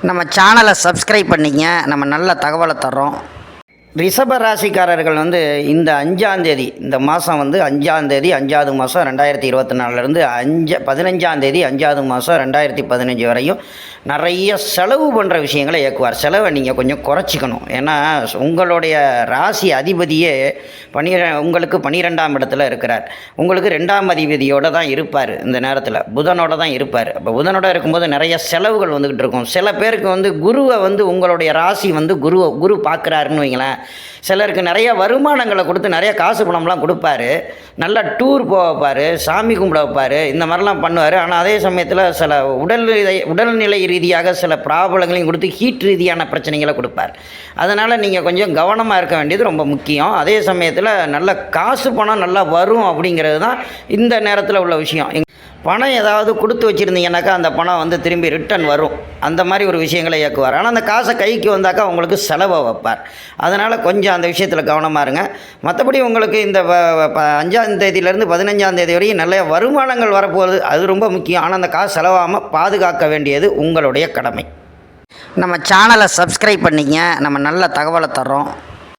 நம்ம சேனலை சப்ஸ்கிரைப் பண்ணிங்க. நம்ம நல்ல தகவலை தர்றோம். ரிஷப ராசிக்காரர்கள் இந்த 5ஆம் தேதி, இந்த மாதம் 5ஆம் தேதி 5வது மாதம் 2024லேருந்து 15ஆம் தேதி 5வது மாதம் 2015 வரையும் நிறைய செலவு பண்ணுற விஷயங்களை இயக்குவார். செலவை நீங்கள் கொஞ்சம் குறைச்சிக்கணும். ஏன்னா உங்களுடைய ராசி அதிபதியே உங்களுக்கு 12ஆம் இடத்துல இருக்கிறார். உங்களுக்கு 2ஆம் அதிபதியோடு தான் இருப்பார். இந்த நேரத்தில் புதனோட தான் இருப்பார். அப்போ புதனோட இருக்கும்போது நிறைய செலவுகள் வந்துக்கிட்டு இருக்கும். சில பேருக்கு குருவை உங்களுடைய ராசி குரு பார்க்குறாருன்னு வைங்களேன். சிலருக்கு நிறைய வருமானங்களை கொடுத்து நிறைய காசு பணம்லாம் கொடுப்பாரு. நல்லா டூர் போக வைப்பார், சாமி கும்பிட வைப்பார், இந்த மாதிரிலாம் பண்ணுவார். ஆனால் அதே சமயத்தில் சில உடல்நிலை ரீதியாக சில ப்ராப்ளங்களையும் கொடுத்து ஹீட் ரீதியான பிரச்சனைகளை கொடுப்பார். அதனால் நீங்கள் கொஞ்சம் கவனமாக இருக்க வேண்டியது ரொம்ப முக்கியம். அதே சமயத்தில் நல்ல காசு பணம் நல்லா வரும் அப்படிங்கிறது தான் இந்த நேரத்தில் உள்ள விஷயம். பணம் ஏதாவது கொடுத்து வச்சுருந்தீங்கன்னாக்கா அந்த பணம் திரும்பி ரிட்டன் வரும். அந்த மாதிரி ஒரு விஷயங்களை இயக்குவார். ஆனால் அந்த காசை கைக்கு வந்தாக்கா உங்களுக்கு செலவை வைப்பார். அதனால் கொஞ்சம் அந்த விஷயத்தில் கவனமாக இருங்க. மற்றபடி உங்களுக்கு இந்த 5ஆம் தேதியிலேருந்து 15ஆம் தேதி வரையும் நல்ல வருமானங்கள் வரப்போகுது. அது ரொம்ப முக்கியம். ஆனால் அந்த காசு செலவாகாமல் பாதுகாக்க வேண்டியது உங்களுடைய கடமை. நம்ம சேனலை சப்ஸ்கிரைப் பண்ணிங்க. நம்ம நல்ல தகவலை தர்றோம்.